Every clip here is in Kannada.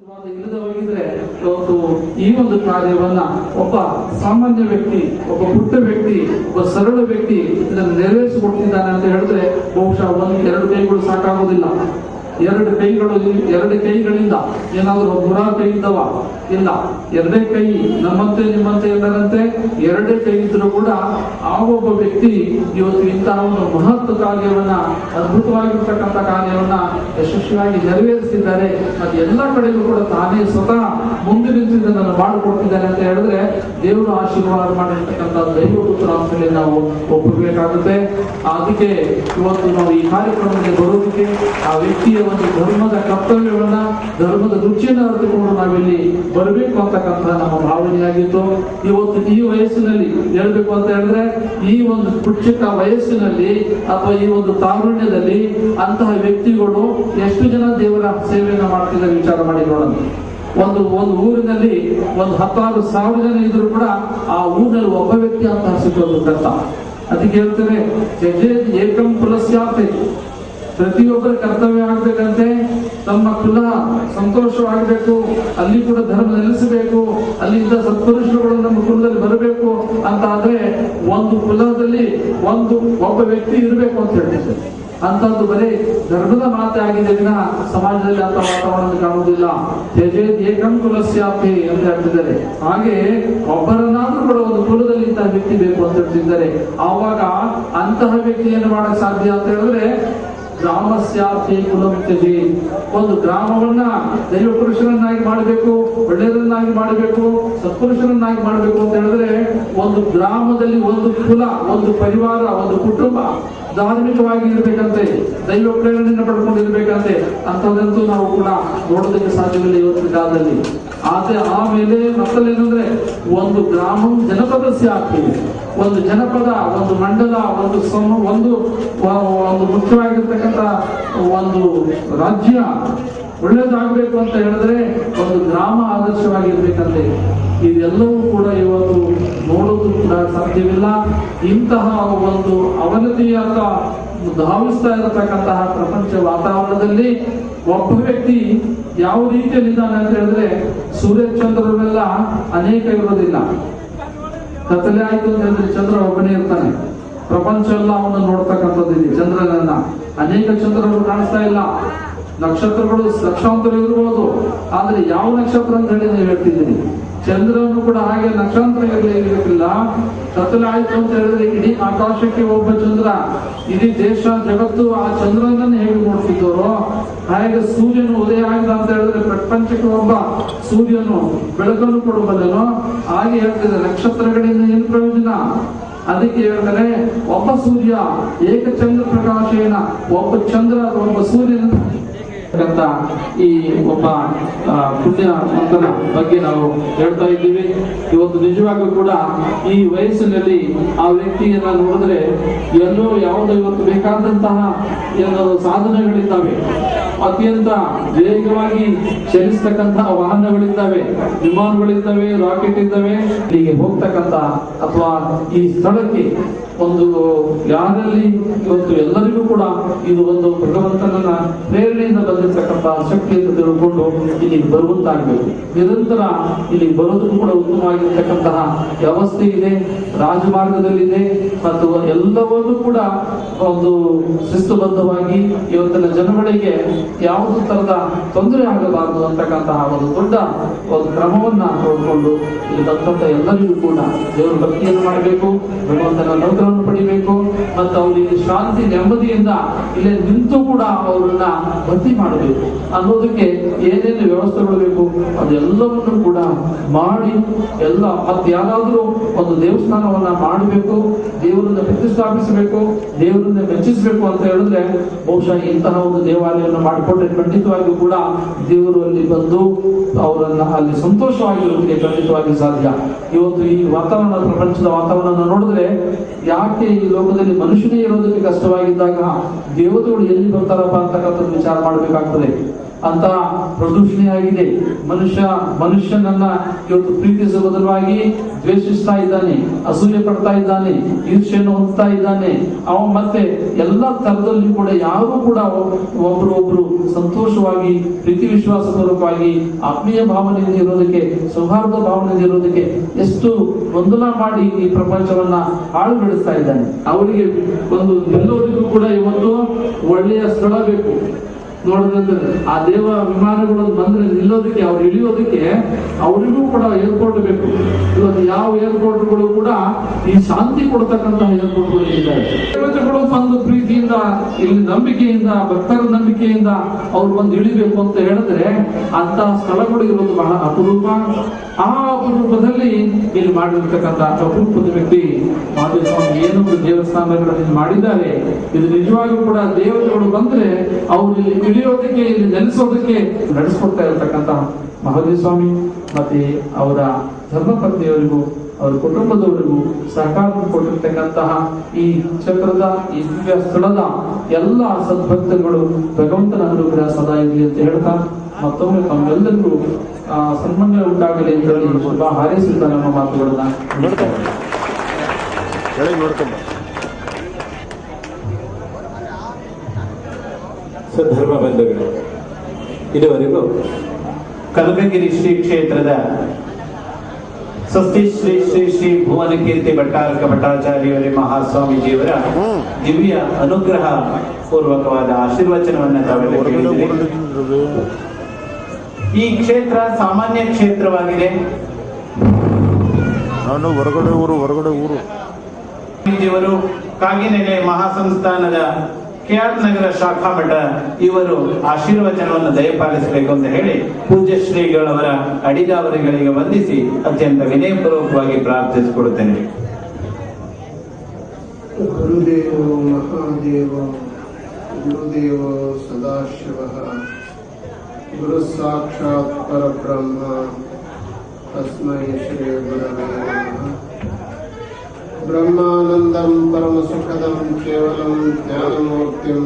ಇಲ್ಲದೆ ಹೋಗಿದ್ರೆ ಇವತ್ತು ಈ ಒಂದು ಕಾರ್ಯವನ್ನ ಒಬ್ಬ ಸಾಮಾನ್ಯ ವ್ಯಕ್ತಿ, ಒಬ್ಬ ಪುಟ್ಟ ವ್ಯಕ್ತಿ, ಒಬ್ಬ ಸರಳ ವ್ಯಕ್ತಿ ಇದನ್ನು ನೆರವೇರಿಸಿಕೊಡ್ತಿದ್ದಾನೆ ಅಂತ ಹೇಳಿದ್ರೆ ಬಹುಶಃ ಎರಡು ಕೈಗಳು ಸಾಕಾಗುವುದಿಲ್ಲ. ಎರಡು ಕೈಗಳಿಂದ ಏನಾದರೂ ನೂರಾರು ಕೈ ಇದ್ದವ ಇಲ್ಲ, ಎರಡೇ ಕೈ. ನಮ್ಮಂತೆ ನಿಮ್ಮಂತೆ ಎಲ್ಲರಂತೆ ಎರಡೇ ಕೈ ಇದ್ರೂ ಕೂಡ ಆ ಒಬ್ಬ ವ್ಯಕ್ತಿ ಇವತ್ತು ಇಂತಹ ಒಂದು ಮಹತ್ ಕಾರ್ಯವನ್ನ, ಅದ್ಭುತವಾಗಿರ್ತಕ್ಕಂಥ ಕಾರ್ಯವನ್ನ ಯಶಸ್ವಿಯಾಗಿ ನೆರವೇರಿಸಿದ್ದಾರೆ. ಮತ್ತೆ ಎಲ್ಲ ಕಡೆಗೂ ಕೂಡ ತಾನೇ ಸ್ವತಃ ಮುಂದೆ ನಿಂತು ಇದನ್ನು ಮಾಡಿಕೊಡ್ತಿದ್ದಾರೆ ಅಂತ ಹೇಳಿದ್ರೆ ದೇವರು ಆಶೀರ್ವಾದ ಮಾಡಿರ್ತಕ್ಕಂಥ ದೈವಪುತ್ರ ಅಂತೇಳಿ ನಾವು ಒಪ್ಪಬೇಕಾಗುತ್ತೆ. ಅದಕ್ಕೆ ಇವತ್ತು ನಾವು ಈ ಕಾರ್ಯಕ್ರಮಕ್ಕೆ ಬರೋದಕ್ಕೆ ಆ ವ್ಯಕ್ತಿಯ ಒಂದು ಧರ್ಮದ ಕರ್ತವ್ಯವನ್ನ, ಧರ್ಮದ ರುಚಿಯನ್ನು ಅರಿತುಕೊಂಡು ನಾವಿಲ್ಲಿ ಬರಬೇಕು ಅಂತಕ್ಕಂಥ ನಮ್ಮ ಭಾವನೆಯಾಗಿತ್ತು. ಇವತ್ತು ಈ ವಯಸ್ಸಿನಲ್ಲಿ ಹೇಳ್ಬೇಕು ಅಂತ ಹೇಳಿದ್ರೆ, ಈ ಒಂದು ಪುಚ್ಚಕ ವಯಸ್ಸಿನಲ್ಲಿ ಅಥವಾ ಈ ಒಂದು ತಾರುಣ್ಯದಲ್ಲಿ ಅಂತಹ ವ್ಯಕ್ತಿಗಳು ಎಷ್ಟು ಜನ ದೇವರ ಸೇವೆಯನ್ನು ಮಾಡ್ತಿದ್ದಾರೆ ವಿಚಾರ ಮಾಡಿ ನೋಡೋಣ. ಒಂದು ಊರಿನಲ್ಲಿ 10,000 ಜನ ಇದ್ರು ಕೂಡ ಆ ಊರಿನಲ್ಲಿ ಒಬ್ಬ ವ್ಯಕ್ತಿ ಅಂತ ಸಿಕ್ಕೋದು ಕಷ್ಟ. ಅದಕ್ಕೆ ಹೇಳ್ತೇನೆ, ಯಜೇದ್ ಏಕಂ ಕುಲಸ್ಯಾತೆ, ಪ್ರತಿಯೊಬ್ಬರ ಕರ್ತವ್ಯ ಆಗ್ಬೇಕಂತೆ. ತಮ್ಮ ಕುಲ ಸಂತೋಷವಾಗಬೇಕು, ಅಲ್ಲಿ ಕೂಡ ಧರ್ಮ ನೆಲೆಸಬೇಕು, ಅಲ್ಲಿಂದ ಸತ್ಪುರುಷರುಗಳು ನಮ್ಮ ಕುಲದಲ್ಲಿ ಬರಬೇಕು ಅಂತ ಆದ್ರೆ ಒಂದು ಕುಲದಲ್ಲಿ ಒಬ್ಬ ವ್ಯಕ್ತಿ ಇರಬೇಕು ಅಂತ ಹೇಳ್ತಿದ್ದಾರೆ. ಅಂತದ್ದು ಬರೀ ಧರ್ಮದ ಮಾತೆ ಆಗಿದೆ ವಿನ ಸಮಾಜದಲ್ಲಿ ಅಂತ ವಾತಾವರಣ ಕಾಣುವುದಿಲ್ಲ. ಯಜೇದ್ ಏಕಂ ಕುಲಸ್ಯಾಪಿ ಅಂತ ಹೇಳ್ತಿದ್ದಾರೆ. ಹಾಗೆ ಒಬ್ಬರನ್ನಾದ್ರೂ ಕೂಡ ಒಂದು ಕುಲದಲ್ಲಿ ಇಂತಹ ವ್ಯಕ್ತಿ ಬೇಕು ಅಂತ ಹೇಳ್ತಿದ್ದಾರೆ. ಆವಾಗ ಅಂತಹ ವ್ಯಕ್ತಿ ಏನು ಮಾಡಕ್ ಸಾಧ್ಯ ಅಂತ ಹೇಳಿದ್ರೆ, ಗ್ರಾಮಸ್ಯಾಪಿ ಕುಲಂ ತ್ಯಜಿ, ಒಂದು ಗ್ರಾಮವನ್ನ ದೈವ ಪುರುಷರನ್ನಾಗಿ ಮಾಡಬೇಕು, ಒಳ್ಳೆಯದನ್ನಾಗಿ ಮಾಡಬೇಕು, ಸತ್ಪುರುಷರನ್ನಾಗಿ ಮಾಡಬೇಕು ಅಂತ ಹೇಳಿದ್ರೆ ಒಂದು ಗ್ರಾಮದಲ್ಲಿ ಒಂದು ಕುಲ, ಒಂದು ಪರಿವಾರ, ಒಂದು ಕುಟುಂಬ ಧಾರ್ಮಿಕವಾಗಿ ಇರ್ಬೇಕಂತೆ, ದೈವ ಪ್ರೇರಣೆಯನ್ನು ಪಡ್ಕೊಂಡಿರ್ಬೇಕಂತೆ. ಅಂಥದ್ದಂತೂ ನಾವು ಕೂಡ ನೋಡೋದಕ್ಕೆ ಸಾಧ್ಯವಿಲ್ಲ ಇವತ್ತಿನ ಕಾಲದಲ್ಲಿ. ಆಮೇಲೆ ಮತ್ತಲ್ಲೇನಂದ್ರೆ ಒಂದು ಗ್ರಾಮ ಜನಪದಸ್ಯ ಆಗ್ತದೆ. ಒಂದು ಜನಪದ, ಒಂದು ಮಂಡಲ, ಒಂದು ಮುಖ್ಯವಾಗಿರ್ತಕ್ಕಂಥ ಒಂದು ರಾಜ್ಯ ಒಳ್ಳೇದಾಗಬೇಕು ಅಂತ ಹೇಳಿದ್ರೆ ಒಂದು ಗ್ರಾಮ ಆದರ್ಶವಾಗಿರ್ಬೇಕಂತೆ. ಇದೆಲ್ಲವೂ ಕೂಡ ಇವತ್ತು ನೋಡೋದು ಕೂಡ ಸಾಧ್ಯವಿಲ್ಲ. ಇಂತಹ ಒಂದು ಅವನತಿಯಾದ ಧಾವಿಸ್ತಾ ಇರತಕ್ಕಂತಹ ಪ್ರಪಂಚ ವಾತಾವರಣದಲ್ಲಿ ಒಬ್ಬ ವ್ಯಕ್ತಿ ಯಾವ ರೀತಿಯಲ್ಲಿದ್ದಾನೆ ಅಂತ ಹೇಳಿದ್ರೆ, ಸೂರ್ಯಚಂದ್ರರೆಲ್ಲ ಅನೇಕ ಇರೋದಿಲ್ಲ. ಕತ್ತಲೆ ಆಯ್ತು ಅಂತ ಹೇಳಿದ್ರೆ ಚಂದ್ರ ಒಬ್ಬನೇ ಇರ್ತಾನೆ. ಪ್ರಪಂಚ ಎಲ್ಲ ಅವನನ್ನು ನೋಡ್ತಕ್ಕಂಥದ್ದಿದೆ. ಚಂದ್ರನನ್ನ ಅನೇಕ ಚಂದ್ರಗಳು ಕಾಣಿಸ್ತಾ ಇಲ್ಲ. ನಕ್ಷತ್ರಗಳು ಲಕ್ಷಾಂತರ ಇರ್ಬೋದು, ಆದ್ರೆ ಯಾವ ನಕ್ಷತ್ರ ಅಂತ ಹೇಳಿ ನೀವು ಹೇಳ್ತಿದ್ದೀನಿ. ಚಂದ್ರನು ಕೂಡ ಹಾಗೆ ನಕ್ಷತ್ರ ಇರಲಿಲ್ಲ. ಕತ್ತಲೆ ಆಯ್ತು ಅಂತ ಹೇಳಿದ್ರೆ ಇಡೀ ಆಕಾಶಕ್ಕೆ ಒಬ್ಬ ಚಂದ್ರ, ಇಡೀ ದೇಶ ಜಗತ್ತು ಆ ಚಂದ್ರನನ್ನು ಹೇಗೆ ನೋಡ್ತಿದ್ದರೋ ಹಾಗೆ ಸೂರ್ಯನು ಉದಯ ಆಗಿದೆ ಅಂತ ಹೇಳಿದ್ರೆ ಪ್ರಪಂಚಕ್ಕೆ ಒಬ್ಬ ಸೂರ್ಯನು ಬೆಳಕನ್ನು ಕೊಡಬಲ್ಲನೋ ಹಾಗೆ ಹೇಳ್ತಿದ್ರೆ ನಕ್ಷತ್ರಗಳಿಂದ ಏನು ಪ್ರಯೋಜನ. ಅದಕ್ಕೆ ಹೇಳ್ತಾರೆ, ಒಬ್ಬ ಸೂರ್ಯ ಏಕಚಂದ್ರ ಪ್ರಕಾಶೇನ, ಒಬ್ಬ ಚಂದ್ರ ಒಬ್ಬ ಸೂರ್ಯನ ಈ ಒಬ್ಬ ಪುಣ್ಯವಂತನ ಬಗ್ಗೆ ನಾವು ಹೇಳ್ತಾ ಇದ್ದೀವಿ. ಇವತ್ತು ನಿಜವಾಗ್ಲೂ ಕೂಡ ಈ ವಯಸ್ಸಿನಲ್ಲಿ ಆ ವ್ಯಕ್ತಿಯನ್ನ ನೋಡಿದ್ರೆ ಎಲ್ಲೋ ಯಾವುದೋ ಇವತ್ತು ಬೇಕಾದಂತಹ ಸಾಧನೆಗಳಿದ್ದಾವೆ, ಅತ್ಯಂತ ವೇಗವಾಗಿ ಚಲಿಸ್ತಕ್ಕಂತಹ ವಾಹನಗಳಿದ್ದಾವೆ, ವಿಮಾನಗಳಿದ್ದಾವೆ, ರಾಕೆಟ್ ಇದ್ದಾವೆ. ಇಲ್ಲಿಗೆ ಹೋಗ್ತಕ್ಕಂಥ ಅಥವಾ ಈ ಸ್ಥಳಕ್ಕೆ ಒಂದು ಯಾರಲ್ಲಿ ಇವತ್ತು ಎಲ್ಲರಿಗೂ ಕೂಡ ಇದು ಒಂದು ಭಗವಂತನ ಪ್ರೇರಣೆಯಿಂದ ಬಂದಿರತಕ್ಕಂತಹ ಶಕ್ತಿಯನ್ನು ತಿಳ್ಕೊಂಡು ಇಲ್ಲಿಗೆ ಬರುವಂತಾಗಬೇಕು. ನಿರಂತರ ಇಲ್ಲಿಗೆ ಬರೋದಕ್ಕೂ ಕೂಡ ಉತ್ತಮವಾಗಿರ್ತಕ್ಕಂತಹ ವ್ಯವಸ್ಥೆ ಇದೆ, ರಾಜಮಾರ್ಗದಲ್ಲಿದೆ. ಮತ್ತು ಎಲ್ಲವನ್ನೂ ಕೂಡ ಒಂದು ಶಿಸ್ತುಬದ್ಧವಾಗಿ ಇವತ್ತಿನ ಜನಗಳಿಗೆ ಯಾವುದೇ ತರದ ತೊಂದರೆ ಆಗಬಾರದು ಅಂತಕ್ಕಂತಹ ಒಂದು ದೊಡ್ಡ ಒಂದು ಕ್ರಮವನ್ನ ನೋಡಿಕೊಂಡು ಇಲ್ಲಿ ಬಂದಂತ ಎಲ್ಲರಿಗೂ ಕೂಡ ದೇವರ ಭಕ್ತಿಯನ್ನು ಮಾಡಬೇಕು, ಭಗವಂತನ ಅನುಗ್ರಹವನ್ನು ಪಡಿಬೇಕು. ಮತ್ತು ಅವರಿಗೆ ಶಾಂತಿ ನೆಮ್ಮದಿಯಿಂದ ಇಲ್ಲೇ ನಿಂತು ಕೂಡ ಅವರನ್ನ ಭಕ್ತಿ ಮಾಡಬೇಕು ಅನ್ನೋದಕ್ಕೆ ಏನೇನು ವ್ಯವಸ್ಥೆಗಳು ಬೇಕು ಅದೆಲ್ಲವನ್ನು ಕೂಡ ಮಾಡಿ ಮತ್ತೆ ಯಾರಾದ್ರೂ ಒಂದು ದೇವಸ್ಥಾನವನ್ನ ಮಾಡಬೇಕು, ದೇವರನ್ನ ಪ್ರತಿಷ್ಠಾಪಿಸಬೇಕು, ದೇವರನ್ನ ಮೆಚ್ಚಿಸಬೇಕು ಅಂತ ಹೇಳಿದ್ರೆ ಬಹುಶಃ ಇಂತಹ ಒಂದು ದೇವಾಲಯವನ್ನು ಮಾಡಿಕೊಂಡ್ರೆ ಖಂಡಿತವಾಗಿಯೂ ಕೂಡ ದೇವರು ಅಲ್ಲಿ ಬಂದು ಅವರನ್ನ ಅಲ್ಲಿ ಸಂತೋಷವಾಗಿರೋದಕ್ಕೆ ಖಂಡಿತವಾಗಿ ಸಾಧ್ಯ. ಇವತ್ತು ಈ ವಾತಾವರಣ, ಪ್ರಪಂಚದ ವಾತಾವರಣ ನೋಡಿದ್ರೆ ಯಾಕೆ ಈ ಲೋಕದಲ್ಲಿ ಮನುಷ್ಯನೇ ಇರೋದಕ್ಕೆ ಕಷ್ಟವಾಗಿದ್ದಾಗ ದೇವತೆಗಳು ಎಲ್ಲಿ ಬರ್ತಾರಪ್ಪ ಅಂತಕ್ಕಂಥ ವಿಚಾರ ಮಾಡಬೇಕಾಗ್ತದೆ. ಅಂತ ಪ್ರದೂಷಣೆ ಆಗಿದೆ. ಮನುಷ್ಯನನ್ನ ಇವತ್ತು ಪ್ರೀತಿಸುವ ಬದಲಾಗಿ ದ್ವೇಷಿಸ್ತಾ ಇದ್ದಾನೆ, ಅಸೂಯೆ ಪಡ್ತಾ ಇದ್ದಾನೆ, ಈರ್ಷೆಯನ್ನು ಹೊಂದ್ತಾ ಇದ್ದಾನೆ. ಅವನು ಮತ್ತೆ ಎಲ್ಲ ತರದಲ್ಲಿ ಕೂಡ ಯಾರು ಕೂಡ ಒಬ್ರು ಸಂತೋಷವಾಗಿ ಪ್ರೀತಿ ವಿಶ್ವಾಸ ಪೂರ್ವಕವಾಗಿ ಆತ್ಮೀಯ ಭಾವನೆಯಿಂದ ಇರೋದಕ್ಕೆ, ಸೌಹಾರ್ದ ಭಾವನೆಯಿಂದ ಇರೋದಕ್ಕೆ ಎಷ್ಟು ಗೊಂದಲ ಮಾಡಿ ಈ ಪ್ರಪಂಚವನ್ನ ಹಾಳು ಬಿಡಿಸ್ತಾ ಇದ್ದಾನೆ. ಅವರಿಗೆ ಒಂದು ನಿಲ್ಲೋರಿಗೂ ಕೂಡ ಇವತ್ತು ಒಳ್ಳೆಯ ಸ್ಥಳ ಬೇಕು. ನೋಡಿದ್ರೆ ಆ ದೇವ ವಿಮಾನಗಳು ಬಂದ್ರೆ ನಿಲ್ಲೋದಕ್ಕೆ, ಅವ್ರು ಇಳಿಯೋದಕ್ಕೆ ಅವರಿಗೂ ಕೂಡ ಏರ್ಪೋರ್ಟ್ ಬೇಕು. ಇವತ್ತು ಯಾವ ಏರ್ಪೋರ್ಟ್ಗಳು ಕೂಡ ಈ ಶಾಂತಿ ಕೊಡ್ತಕ್ಕಂತಹ ಏರ್ಪೋರ್ಟ್ಗಳು ಇದ್ದಾರೆ. ದೇವತೆಗಳು ಬಂದು ಪ್ರೀತಿಯಿಂದ, ಇಲ್ಲಿ ನಂಬಿಕೆಯಿಂದ, ಭಕ್ತರ ನಂಬಿಕೆಯಿಂದ ಅವ್ರು ಬಂದು ಇಳಿಬೇಕು ಅಂತ ಹೇಳಿದ್ರೆ ಅಂತ ಸ್ಥಳಗಳು ಇರೋದು ಬಹಳ ಅಪರೂಪ. ಆ ಅಪರೂಪದಲ್ಲಿ ಇಲ್ಲಿ ಮಾಡಿರ್ತಕ್ಕಂಥ ಅಪರೂಪದ ವ್ಯಕ್ತಿ ಮಹಾದೇವ ಸ್ವಾಮಿ ಏನೊಂದು ದೇವಸ್ಥಾನಗಳನ್ನು ಮಾಡಿದ್ದಾರೆ. ಇದು ನಿಜವಾಗ್ಲೂ ಕೂಡ ದೇವತೆಗಳು ಬಂದ್ರೆ ಅವ್ರು ಇಲ್ಲಿ ಇಳಿಯೋದಕ್ಕೆ, ಇಲ್ಲಿ ನೆಲೆಸೋದಕ್ಕೆ ನಡೆಸ್ಕೊಡ್ತಾ ಇರತಕ್ಕಂತಹ ಮಹಾದೇವ ಸ್ವಾಮಿ ಮತ್ತೆ ಅವರ ಧರ್ಮಪತ್ನಿಯವರಿಗೂ ಅವರ ಕುಟುಂಬದವರಿಗೂ ಸಹಕಾರ ಕೊಟ್ಟಿರ್ತಕ್ಕಂತಹ ಈ ಕ್ಷೇತ್ರದ, ಈ ದಿವ್ಯ ಸ್ಥಳದ ಎಲ್ಲ ಸದ್ಭಕ್ತರುಗಳು ಭಗವಂತನ ಅನುಗ್ರಹ ಸದಾ ಇರಲಿ ಅಂತ ಹೇಳ್ತಾ ಮತ್ತೊಮ್ಮೆ ತಮ್ಮೆಲ್ಲರಿಗೂ ಸನ್ಮಾನ್ಯ ಉಂಟಾಗಲಿ ಅಂತ ಹೇಳಿ ಶುಭ ಹಾರೈಸುತ್ತಾ ನಮ್ಮ ಮಾತುಗಳನ್ನ ಸದ್ಧರ್ಮ ಬಂಧುಗಳು, ಇದುವರೆಗೂ ಕನಕಗಿರಿ ಶ್ರೀ ಕ್ಷೇತ್ರದ ಸ್ವಸ್ತಿ ಶ್ರೀ ಶ್ರೀ ಶ್ರೀ ಭುವನ ಕೀರ್ತಿ ಭಟ್ಟಾರಕ ಭಟ್ಟಾಚಾರ್ಯವರೇ ಮಹಾಸ್ವಾಮೀಜಿಯವರ ದಿವ್ಯ ಅನುಗ್ರಹ ಪೂರ್ವಕವಾದ ಆಶೀರ್ವಚನವನ್ನು ತಾವೆಲ್ಲ ಕೇಳಿದಿರಿ. ಈ ಕ್ಷೇತ್ರ ಸಾಮಾನ್ಯ ಕ್ಷೇತ್ರವಾಗಿದೆ. ಹೊರಗಡೆ ಊರು ಸ್ವಾಮೀಜಿಯವರು ಕಾಗಿನೆಲೆ ಮಹಾಸಂಸ್ಥಾನದ ಕೆಆರ್ ನಗರ ಶಾಖಾ ಮಠ ಇವರು ಆಶೀರ್ವಚನವನ್ನು ದಯಪಾಲಿಸಬೇಕು ಅಂತ ಹೇಳಿ ಪೂಜ್ಯ ಶ್ರೀಗಳವರ ಅಡಿದಾವರಿಗಳಿಗೆ ವಂದಿಸಿ ಅತ್ಯಂತ ವಿನಯಪೂರ್ವಕವಾಗಿ ಪ್ರಾರ್ಥಿಸಿಕೊಡುತ್ತೇನೆ. ಗುರುದೇವ ಮಹಾದೇವ ಗುರುದೇವ ಸದಾಶಿವ ಗುರು ಸಾಕ್ಷಾತ್ ಪರಬ್ರಹ್ಮ ತಸ್ಮೈ ಶ್ರೀ ಗುರವೇ ನಮಃ. ಬ್ರಹ್ಮಾನಂದಂ ಪರಮಸುಖದಂ ಕೇವಲಂ ಜ್ಞಾನಮೂರ್ತಿಂ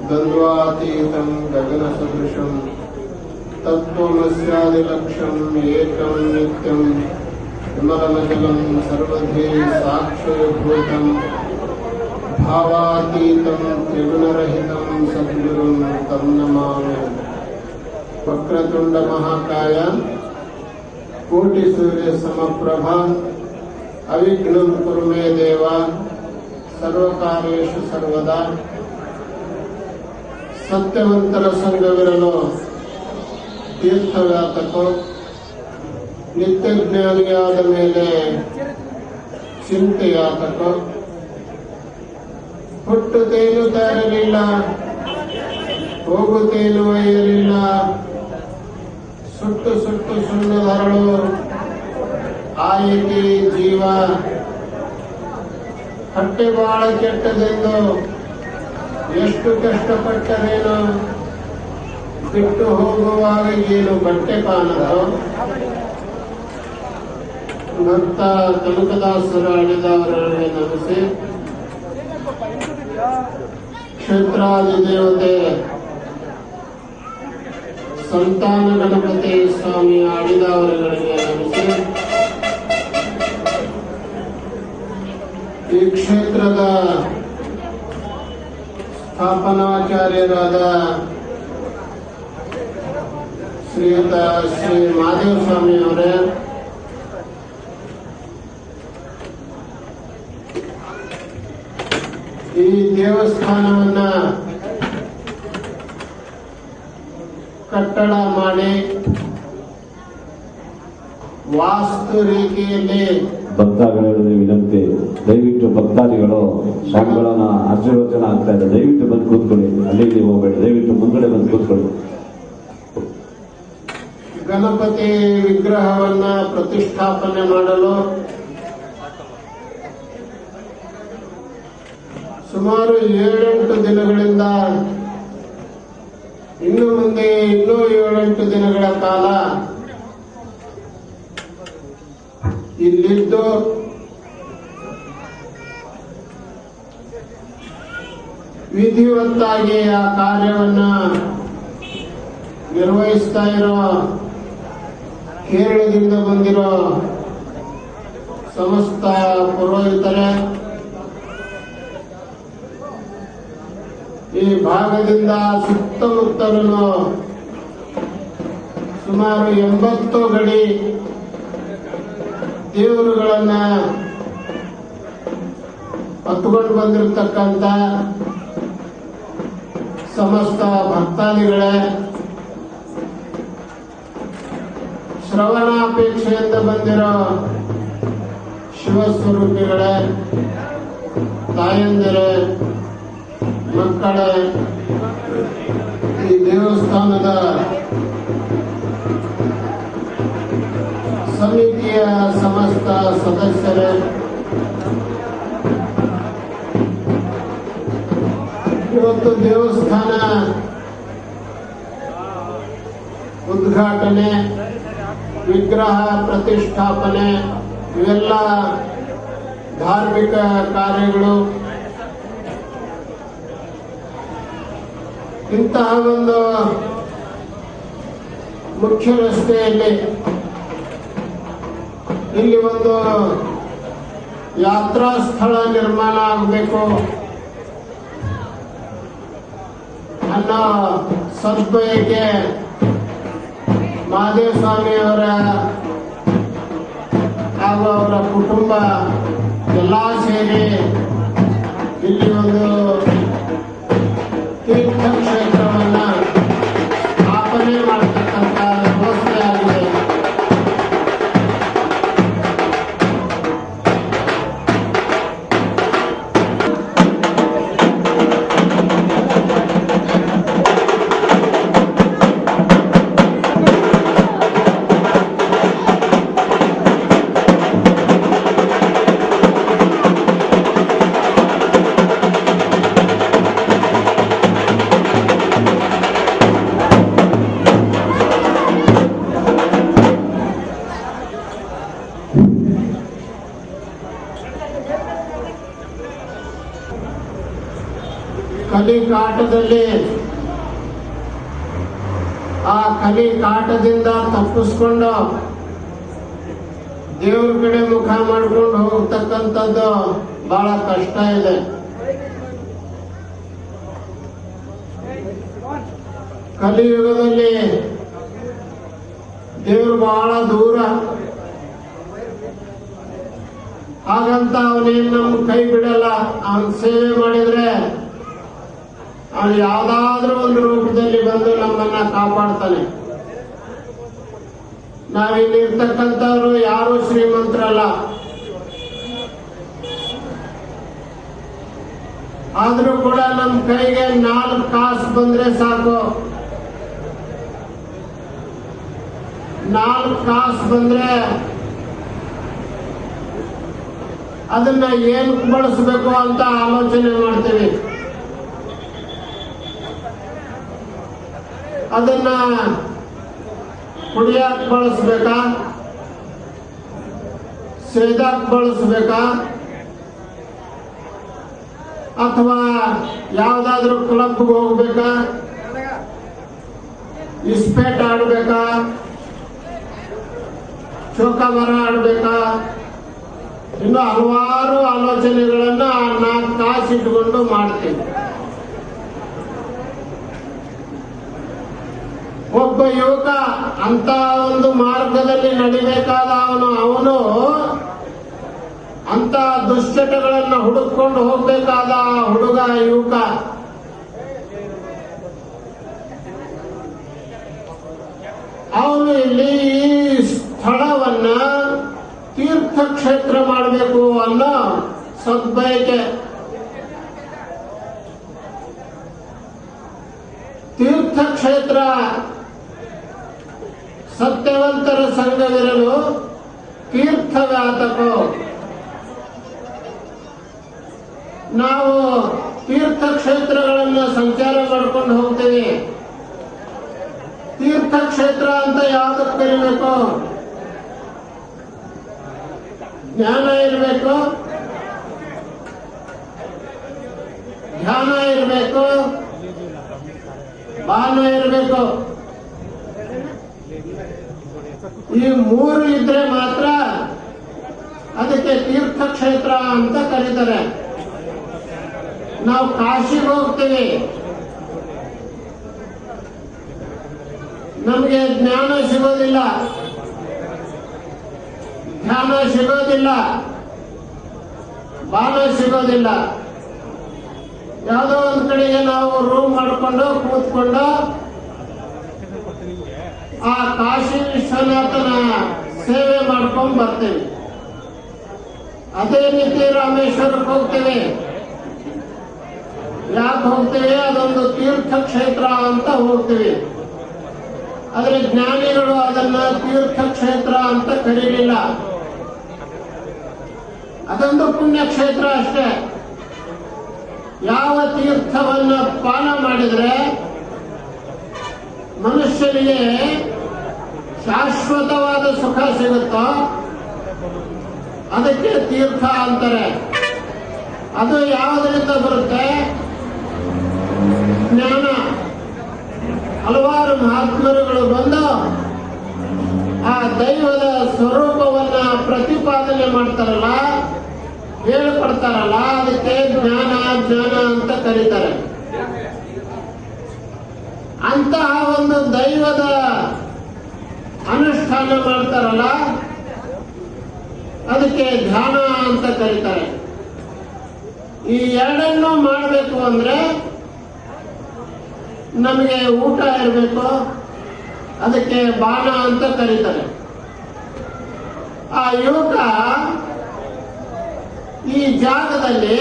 ದ್ವಂದ್ವಾತೀತಂ ಗಗನಸದೃಶಂ ತತ್ವಮಸ್ಯಾದಿಲಕ್ಷ್ಯಂ ಏಕಂ ನಿತ್ಯಂ ವಿಮಲಮಜಲಂ ಸರ್ವಧಿ ಸಾಕ್ಷೀಭೂತಂ ಭಾವಾತೀತಂ ತ್ರಿಗುಣರಹಿತಂ ಸದ್ಗುರುಂ ತಂ ನಮಾಮಿ. ವಕ್ರತುಂಡ ಮಹಾಕಾಯ ಕೋಟಿ ಸೂರ್ಯ ಸಮಪ್ರಭಾ ಅವಿಘ್ನಂ ಕುರು ಮೇ ದೇವ ಸರ್ವಕಾರ್ಯೇಷು ಸರ್ವದಾ. ಸತ್ಯವಂತರ ಸಂಘವಿರಲು ತೀರ್ಥವ್ಯಾತಕೋ ನಿತ್ಯ ಜ್ಞಾನಿಯಾದ ಮೇಲೆ ಚಿಂತೆಯಾತಕೋ. ಹುಟ್ಟುತ್ತೇನು ತರಲಿಲ್ಲ, ಹೋಗುತ್ತೇನು ಒಯ್ಯಲಿಲ್ಲ, ಸುಟ್ಟು ಸುಟ್ಟು ಸುಣ್ಣದರಳು ಆಯಿತಿ ಜೀವ. ಹೊಟ್ಟೆ ಬಹಳ ಕೆಟ್ಟದೆಂದು ಎಷ್ಟು ಕಷ್ಟಪಟ್ಟರೇನು, ಬಿಟ್ಟು ಹೋಗುವಾಗ ಏನು ಬಟ್ಟೆ ಕಾಣದು. ಭಕ್ತ ಕನಕದಾಸರ ಅಡಿದವರಿಗೆ ನಮಿಸಿ ಕ್ಷೇತ್ರಾಧಿದೇವತೆ ಸಂತಾನ ಗಣಪತಿ ಸ್ವಾಮಿ ಅಡಿದವರುಗಳಿಗೆ ನಮಿಸಿ ಈ ಕ್ಷೇತ್ರದ ಸ್ಥಾಪನಾಚಾರ್ಯರಾದ ಶ್ರೀಯುತ ಶ್ರೀ ಮಹಾದೇವ ಸ್ವಾಮಿ ಅವರೇ, ಈ ದೇವಸ್ಥಾನವನ್ನ ಕಟ್ಟಡ ಮಾಡಿ ವಾಸ್ತು ರೀತಿಯಲ್ಲಿ ಭಕ್ತಾದಿಗಳಿಗೆ ವಿನಂತಿ, ದಯವಿಟ್ಟು ಭಕ್ತಾದಿಗಳು ಸ್ವಾಮಿಗಳನ್ನ ಆಶೀರ್ವಚನ ಆಗ್ತಾ ಇದೆ. ದಯವಿಟ್ಟು ಬಂದು ಕೂತ್ಕೊಳ್ಳಿ, ಅಲ್ಲಿ ಇಲ್ಲಿ ಹೋಗಬೇಡಿ, ದಯವಿಟ್ಟು ಮುಂದ್ಗಡೆ ಬಂದು ಕೂತ್ಕೊಳ್ಳಿ. ಗಣಪತಿ ವಿಗ್ರಹವನ್ನ ಪ್ರತಿಷ್ಠಾಪನೆ ಮಾಡಲು ಸುಮಾರು 7-8 ದಿನಗಳಿಂದ ಇನ್ನು ಮುಂದೆ ಇನ್ನೂ 7-8 ದಿನಗಳ ಕಾಲ ಇಲ್ಲಿದ್ದು ವಿಧಿವತ್ತಾಗಿ ಆ ಕಾರ್ಯವನ್ನ ನಿರ್ವಹಿಸ್ತಾ ಇರೋ ಕೇರಳದಿಂದ ಬಂದಿರೋ ಸಮಸ್ತ ಪುರೋಹಿತರೇ, ಈ ಭಾಗದಿಂದ ಸುತ್ತಮುತ್ತಲೂ ಸುಮಾರು 80 ಗಡಿ ದೇವರುಗಳನ್ನ ಹೊತ್ತುಕೊಂಡು ಬಂದಿರತಕ್ಕಂಥ ಸಮಸ್ತ ಭಕ್ತಾದಿಗಳೇ, ಶ್ರವಣಾಪೇಕ್ಷೆಯಿಂದ ಬಂದಿರೋ ಶಿವಸ್ವರೂಪಿಗಳೇ, ತಾಯಂದಿರೇ, ಮಕ್ಕಳೇ, ಈ ದೇವಸ್ಥಾನದ ಸಮಿತಿಯ ಸಮಸ್ತ ಸದಸ್ಯರೇ, ಇವತ್ತು ದೇವಸ್ಥಾನ ಉದ್ಘಾಟನೆ, ವಿಗ್ರಹ ಪ್ರತಿಷ್ಠಾಪನೆ ಇವೆಲ್ಲ ಧಾರ್ಮಿಕ ಕಾರ್ಯಗಳು. ಇಂತಹ ಒಂದು ಮುಖ್ಯ ರಸ್ತೆಯಲ್ಲಿ ಇಲ್ಲಿ ಒಂದು ಯಾತ್ರಾ ಸ್ಥಳ ನಿರ್ಮಾಣ ಆಗಬೇಕು ಅನ್ನೋ ಸದ್ಬಯಕೆ ಮಹಾದೇವ ಸ್ವಾಮಿಯವರ ಹಾಗೂ ಅವರ ಕುಟುಂಬ ಎಲ್ಲ ಸೇರಿ ಇಲ್ಲಿ ಒಂದು ತೀರ್ಥಕ್ಷೇತ್ರವನ್ನ ಸ್ಥಾಪನೆ ಮಾಡತಕ್ಕಂಥ ವ್ಯವಸ್ಥೆ ಆಗಿದೆ. ಕಲಿಕಾಟದಲ್ಲಿ ಆ ಕಲಿಕಾಟದಿಂದ ತಪ್ಪಿಸ್ಕೊಂಡು ದೇವ್ರ ಕಡೆ ಮುಖ ಮಾಡ್ಕೊಂಡು ಹೋಗ್ತಕ್ಕಂಥದ್ದು ಬಹಳ ಕಷ್ಟ ಇದೆ. ಕಲಿಯುಗದಲ್ಲಿ ದೇವ್ರು ಬಹಳ ದೂರ, ಹಾಗಂತ ಅವನೇನು ನಮ್ಮ ಕೈ ಬಿಡಲ್ಲ. ಅವನ್ ಸೇವೆ ಮಾಡಿದ್ರೆ ಅವನು ಯಾವ್ದಾದ್ರೂ ಒಂದು ರೂಪದಲ್ಲಿ ಬಂದು ನಮ್ಮನ್ನ ಕಾಪಾಡ್ತಾನೆ. ನಾವಿಲ್ಲಿರ್ತಕ್ಕಂಥವ್ರು ಯಾರು ಶ್ರೀಮಂತರಲ್ಲ, ಆದ್ರೂ ಕೂಡ ನಮ್ಮ ಕೈಗೆ 4 ಕಾಸು ಬಂದ್ರೆ ಸಾಕು. 4 ಕಾಸು ಬಂದ್ರೆ ಅದನ್ನ ಏನು ಬಳಸಬೇಕು ಅಂತ ಆಲೋಚನೆ ಮಾಡ್ತೀವಿ. ಅದನ್ನ ಕುಡಿಯಕ್ಕೆ ಬಳಸ್ಬೇಕಾ, ಸೇದಕ್ಕೆ ಬಳಸ್ಬೇಕಾ, ಅಥವಾ ಯಾವ್ದಾದ್ರೂ ಕ್ಲಬ್ಗೆ ಹೋಗ್ಬೇಕಾ, ಇಸ್ಪೇಟ್ ಆಡ್ಬೇಕಾ, ಚೌಕಾಬಾರ ಆಡ್ಬೇಕಾ, ಇನ್ನು ಹಲವಾರು ಆಲೋಚನೆಗಳನ್ನ 4 ಕಾಸು ಇಟ್ಕೊಂಡು ಮಾಡ್ತೀವಿ. ಒಬ್ಬ ಯುವಕ ಅಂತ ಒಂದು ಮಾರ್ಗದಲ್ಲಿ ನಡಿಬೇಕಾದ ಅವನು ಅಂತ ದುಶ್ಚಟಗಳನ್ನ ಹುಡುಕೊಂಡು ಹೋಗ್ಬೇಕಾದ ಹುಡುಗ ಯುವಕ ಅವನು ಇಲ್ಲಿ ಈ ಸ್ಥಳವನ್ನ ತೀರ್ಥಕ್ಷೇತ್ರ ಮಾಡಬೇಕು ಅನ್ನೋ ಸದ್ಬಯಕೆ. ತೀರ್ಥಕ್ಷೇತ್ರ ಸತ್ಯವಂತರ ಸಂಘವಿರಲು ತೀರ್ಥವ್ಯಾತಕೋ. ನಾವು ತೀರ್ಥಕ್ಷೇತ್ರಗಳನ್ನ ಸಂಚಾರ ಮಾಡ್ಕೊಂಡು ಹೋಗ್ತೀವಿ. ತೀರ್ಥಕ್ಷೇತ್ರ ಅಂತ ಯಾವ್ದಕ್ಕೆ ಕರಿಬೇಕು? ಜ್ಞಾನ ಇರಬೇಕು, ಧ್ಯಾನ ಇರಬೇಕು, ಬಾನ ಇರಬೇಕು. ಈ ಮೂರು ಇದ್ರೆ ಮಾತ್ರ ಅದಕ್ಕೆ ತೀರ್ಥಕ್ಷೇತ್ರ ಅಂತ ಕರೀತಾರೆ. ನಾವು ಕಾಶಿಗೆ ಹೋಗ್ತೀವಿ, ನಮಗೆ ಜ್ಞಾನ ಸಿಗೋದಿಲ್ಲ, ಧ್ಯಾನ ಸಿಗೋದಿಲ್ಲ, ಬಾಲ ಸಿಗೋದಿಲ್ಲ. ಯಾವುದೋ ಒಂದು ಕಡೆಗೆ ನಾವು ರೂಮ್ ಮಾಡ್ಕೊಂಡು ಕೂತ್ಕೊಂಡು ಆ ಕಾಶಿ ವಿಶ್ವನಾಥನ ಸೇವೆ ಮಾಡ್ಕೊಂಡು ಬರ್ತೀವಿ. ಅದೇ ರೀತಿ ರಾಮೇಶ್ವರಕ್ಕೆ ಹೋಗ್ತೀವಿ. ಯಾಕೆ ಹೋಗ್ತೀವಿ? ಅದೊಂದು ತೀರ್ಥಕ್ಷೇತ್ರ ಅಂತ ಹೋಗ್ತೀವಿ. ಆದ್ರೆ ಜ್ಞಾನಿಗಳು ಅದನ್ನ ತೀರ್ಥಕ್ಷೇತ್ರ ಅಂತ ಕರೀಲಿಲ್ಲ. ಅದೊಂದು ಪುಣ್ಯಕ್ಷೇತ್ರ ಅಷ್ಟೇ. ಯಾವ ತೀರ್ಥವನ್ನ ಪಾನ ಮಾಡಿದ್ರೆ ಮನುಷ್ಯನಿಗೆ ಶಾಶ್ವತವಾದ ಸುಖ ಸಿಗುತ್ತೋ ಅದಕ್ಕೆ ತೀರ್ಥ ಅಂತಾರೆ. ಅದು ಯಾವುದರಿಂದ ಬರುತ್ತೆ? ಜ್ಞಾನ. ಹಲವಾರು ಮಹಾತ್ಮರುಗಳು ಬಂದು ಆ ದೈವದ ಸ್ವರೂಪವನ್ನ ಪ್ರತಿಪಾದನೆ ಮಾಡ್ತಾರಲ್ಲ, ಹೇಳಿಕೊಡ್ತಾರಲ್ಲ, ಅದಕ್ಕೆ ಜ್ಞಾನ ಜ್ಞಾನ ಅಂತ ಕರೀತಾರೆ. ಅಂತಹ ಒಂದು ದೈವದ ಅನುಷ್ಠಾನ ಮಾಡ್ತಾರಲ್ಲ, ಅದಕ್ಕೆ ಧ್ಯಾನ ಅಂತ ಕರೀತಾರೆ. ಈ ಎರಡನ್ನೂ ಮಾಡಬೇಕು ಅಂದ್ರೆ ನಮಗೆ ಊಟ ಇರಬೇಕು, ಅದಕ್ಕೆ ಬಾಣ ಅಂತ ಕರೀತಾರೆ. ಆ ಯುವಕ ಈ ಜಾಗದಲ್ಲಿ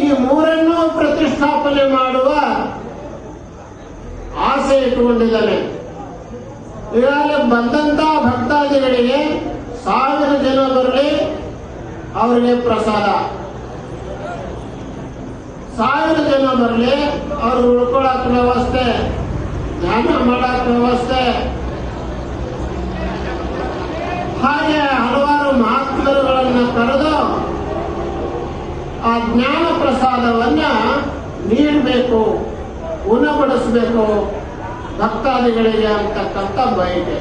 ಈ ಮೂರನ್ನೂ ಪ್ರತಿಷ್ಠಾಪನೆ ಮಾಡುವ ಆಸೆ ಇಟ್ಟುಕೊಂಡಿದ್ದಾನೆ. ಈಗಾಗಲೇ ಬಂದಂತ ಭಕ್ತಾದಿಗಳಿಗೆ 1000 ಜನ ಬರಲಿ, ಅವರಿಗೆ ಪ್ರಸಾದ. 1000 ಜನ ಬರಲಿ, ಅವ್ರು ಉಳ್ಕೊಳಕ್ ವ್ಯವಸ್ಥೆ, ಧ್ಯಾನ ಮಾಡಕ್ ವ್ಯವಸ್ಥೆ. ಹಾಗೆ ಹಲವಾರು ಮಹಾತ್ಮರುಗಳನ್ನ ಕರೆದು ಆ ಜ್ಞಾನ ಪ್ರಸಾದವನ್ನ ನೀಡಬೇಕು, ಉಣಬಡಿಸಬೇಕು ಭಕ್ತಾದಿಗಳಿಗೆ ಅಂತಕ್ಕಂಥ ಬಯಕೆ.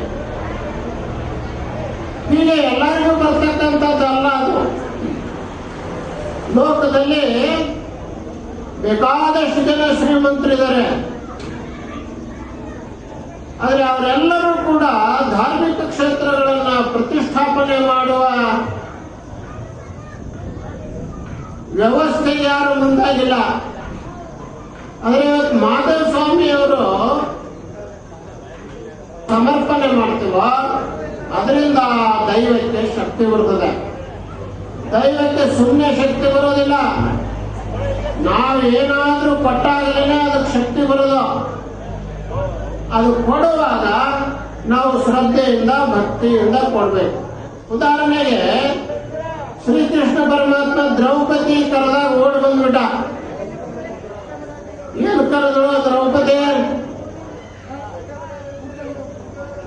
ಹೀಗೆ ಎಲ್ಲರಿಗೂ ಬರ್ತಕ್ಕಂಥದ್ದಲ್ಲ ಅದು. ಲೋಕದಲ್ಲಿ ಬೇಕಾದಷ್ಟು ಜನ ಶ್ರೀಮಂತರಿದ್ದಾರೆ. ಆದರೆ ಅವರೆಲ್ಲರೂ ಕೂಡ ಧಾರ್ಮಿಕ ಕ್ಷೇತ್ರಗಳನ್ನ ಪ್ರತಿಷ್ಠಾಪನೆ ಮಾಡುವ ವ್ಯವಸ್ಥೆ ಯಾರು ಮುಂದಾಗಿಲ್ಲ. ಆದರೆ ಇವತ್ತು ಮಾಧವ ಸ್ವಾಮಿಯವರು ಸಮರ್ಪಣೆ ಮಾಡ್ತೀವೋ ಅದರಿಂದ ದೈವಕ್ಕೆ ಶಕ್ತಿ ಬರುತ್ತದೆ. ದೈವಕ್ಕೆ ಸುಮ್ಮನೆ ಶಕ್ತಿ ಬರೋದಿಲ್ಲ. ನಾವು ಏನಾದ್ರೂ ಕೊಟ್ಟಾಗಲೇ ಅದಕ್ಕೆ ಶಕ್ತಿ ಬರೋದು. ಅದು ಕೊಡುವಾಗ ನಾವು ಶ್ರದ್ಧೆಯಿಂದ ಭಕ್ತಿಯಿಂದ ಕೊಡ್ಬೇಕು. ಉದಾಹರಣೆಗೆ ಶ್ರೀಕೃಷ್ಣ ಪರಮಾತ್ಮ ದ್ರೌಪದಿ ಕರೆದಾಗ ಓಡಿ ಬಂದ್ಬಿಟ್ಟ. ಏನು ಕರೆದಳು ದ್ರೌಪದಿ?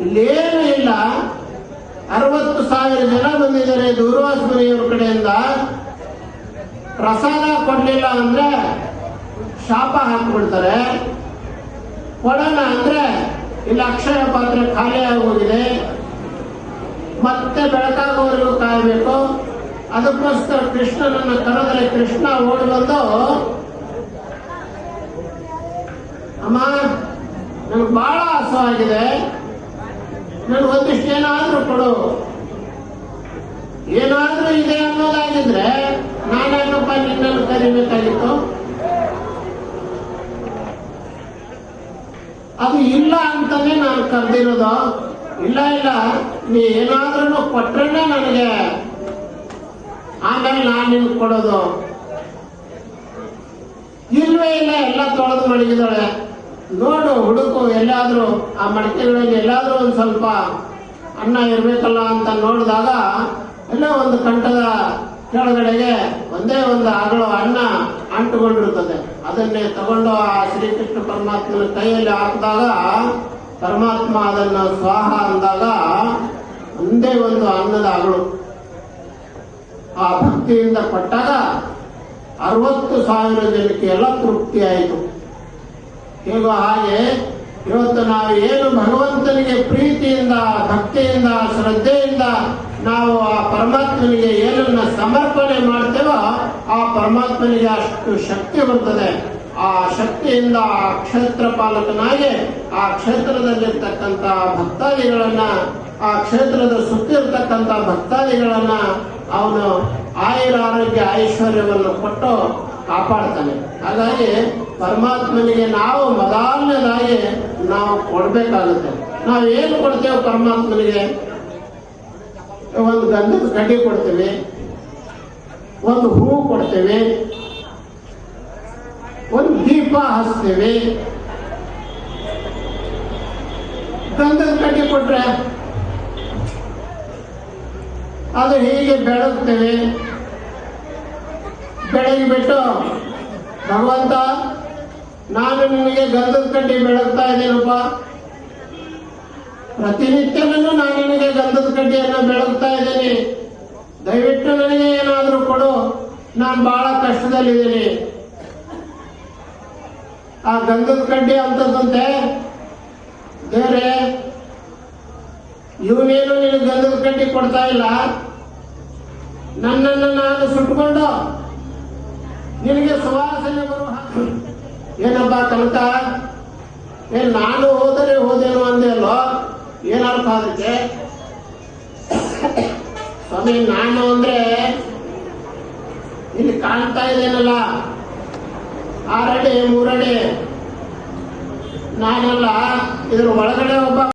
ಇಲ್ಲೇನು ಇಲ್ಲ, 60,000 ಜನ ಬಂದಿದ್ದಾರೆ ದೂರ್ವಾಸ ಮುನಿಯವರ ಕಡೆಯಿಂದ. ಪ್ರಸಾದ ಕೊಡ್ಲಿಲ್ಲ ಅಂದ್ರೆ ಶಾಪ ಹಾಕ್ಬಿಡ್ತಾರೆ. ಕೊಡೋಣ ಅಂದ್ರೆ ಇಲ್ಲಿ ಅಕ್ಷಯ ಪಾತ್ರೆ ಖಾಲಿ ಆಗೋಗಿದೆ, ಮತ್ತೆ ಬೆಳಕಾಗೋವರೆಗೂ ಕಾಯಬೇಕು. ಅದಕ್ಕೋಸ್ಕರ ಕೃಷ್ಣನನ್ನ ಕರೆದ್ರೆ ಕೃಷ್ಣ ಓಡಿ ಬಂದು, ಅಮ್ಮ ನನಗೆ ಬಹಳ ಹಸುವಾಗಿದೆ, ನನಗೆ ಒಂದಿಷ್ಟು ಏನಾದ್ರೂ ಕೊಡು. ಏನಾದ್ರೂ ಇದೆ ಅನ್ನೋದಾಗಿದ್ರೆ ನಾನೇನಪ್ಪ ನಿನ್ನನ್ನು ಕರಿಬೇಕಾಗಿತ್ತು. ಅದು ಇಲ್ಲ ಅಂತಾನೆ ನಾನು ಕರೆದಿರೋದು. ಇಲ್ಲ ಇಲ್ಲ, ನೀ ಏನಾದ್ರೂ ಕೊಟ್ರೇನೆ ನನಗೆ ಆಮೇಲೆ ನಾನು ನಿಮ್ಗೆ ಕೊಡೋದು. ಇಲ್ವೇ ಇಲ್ಲ, ಎಲ್ಲ ತೊಳೆದು ಮಡಗಿದಾಳೆ. ನೋಡು ಹುಡುಕು, ಎಲ್ಲಾದ್ರೂ ಆ ಮಡಿಕೆಗಳಲ್ಲಿ ಎಲ್ಲಾದ್ರೂ ಒಂದು ಸ್ವಲ್ಪ ಅನ್ನ ಇರ್ಬೇಕಲ್ಲ ಅಂತ ನೋಡಿದಾಗ ಎಲ್ಲ ಒಂದು ಕಂಠದ ಕೆಳಗಡೆಗೆ ಒಂದೇ ಒಂದು ಅಗಳು ಅನ್ನ ಅಂಟುಕೊಂಡಿರುತ್ತದೆ. ಅದನ್ನೇ ತಗೊಂಡು ಆ ಶ್ರೀಕೃಷ್ಣ ಪರಮಾತ್ಮನ ಕೈಯಲ್ಲಿ ಹಾಕಿದಾಗ ಪರಮಾತ್ಮ ಅದನ್ನ ಸ್ವಾಹ ಅಂದಾಗ ಒಂದೇ ಒಂದು ಅನ್ನದ ಅಗಳು. ಆ ಭಕ್ತಿಯಿಂದ ಕೊಟ್ಟಾಗ 60,000 ಜನಕ್ಕೆ ಎಲ್ಲ ತೃಪ್ತಿ ಆಯಿತು. ಹೇಗೋ ಹಾಗೆ ಇವತ್ತು ನಾವು ಏನು ಭಗವಂತನಿಗೆ ಪ್ರೀತಿಯಿಂದ, ಭಕ್ತಿಯಿಂದ, ಶ್ರದ್ಧೆಯಿಂದ ನಾವು ಆ ಪರಮಾತ್ಮನಿಗೆ ಏನನ್ನ ಸಮರ್ಪಣೆ ಮಾಡ್ತೇವೋ ಆ ಪರಮಾತ್ಮನಿಗೆ ಅಷ್ಟು ಶಕ್ತಿ ಬರ್ತದೆ. ಆ ಶಕ್ತಿಯಿಂದ ಆ ಕ್ಷೇತ್ರ ಪಾಲಕನಾಗಿ ಆ ಕ್ಷೇತ್ರದಲ್ಲಿರ್ತಕ್ಕಂಥ ಭಕ್ತಾದಿಗಳನ್ನ, ಆ ಕ್ಷೇತ್ರದ ಸುತ್ತಿರ್ತಕ್ಕಂಥ ಭಕ್ತಾದಿಗಳನ್ನ ಅವನು ಆಯುರಾರೋಗ್ಯ ಐಶ್ವರ್ಯವನ್ನು ಕೊಟ್ಟು ಕಾಪಾಡ್ತಾನೆ. ಹಾಗಾಗಿ ಪರಮಾತ್ಮನಿಗೆ ನಾವು ಮೊದಲನೇದಾಗಿ ನಾವು ಕೊಡ್ಬೇಕಾಗುತ್ತೆ. ನಾವು ಏನು ಕೊಡ್ತೇವೆ ಪರಮಾತ್ಮನಿಗೆ? ಒಂದು ಗಂಧದ ಕಡ್ಡಿ ಕೊಡ್ತೇವೆ, ಒಂದು ಹೂ ಕೊಡ್ತೇವೆ, ಒಂದು ದೀಪ ಹಚ್ತೇವೆ. ಗಂಧದ ಕಡ್ಡಿ ಕೊಟ್ರೆ ಅದು ಹೀಗೆ ಬೆಳಗ್ತೇವೆ. ಬೆಳಗಿ ಬಿಟ್ಟು ಭಗವಂತ, ನಾನು ನಿನಗೆ ಗಂಧದ ಕಡ್ಡಿ ಬೆಳಗ್ತಾ ಇದ್ದೇನಪ್ಪ, ಪ್ರತಿನಿತ್ಯನೂ ನಾನು ನಿನಗೆ ಗಂಧದ ಕಡ್ಡಿಯನ್ನು ಬೆಳಗ್ತಾ ಇದ್ದೀನಿ, ದಯವಿಟ್ಟು ನನಗೆ ಏನಾದರೂ ಕೊಡು, ನಾನು ಬಹಳ ಕಷ್ಟದಲ್ಲಿದ್ದೀನಿ. ಆ ಗಂಧದ ಕಡ್ಡಿ ಅಂತದಂತೆ, ದೇವ್ರೆ ಇವನೇನು ನಿನಗೆ ಗಂಧದ ಕಡ್ಡಿ ಕೊಡ್ತಾ ಇಲ್ಲ, ನನ್ನನ್ನು ನಾನು ಸುಟ್ಟುಕೊಂಡು ನಿನಗೆ ಸುವಾಸನೆ ಬರುವ ಏನಪ್ಪ ಕನಕ, ಏನ್ ನಾನು ಹೋದರೆ ಹೋದೇನು ಅಂದೇಲ್ಲೋ, ಏನರ್ಥ ಅದಕ್ಕೆ? ಸ್ವಾಮಿ, ನಾನು ಅಂದ್ರೆ ಇಲ್ಲಿ ಕಾಣ್ತಾ ಇದ್ದೇನಲ್ಲ 6 ಅಡಿ 3 ಅಡಿ ನಾನಲ್ಲ, ಇದ್ರ ಒಳಗಡೆ ಒಬ್ಬ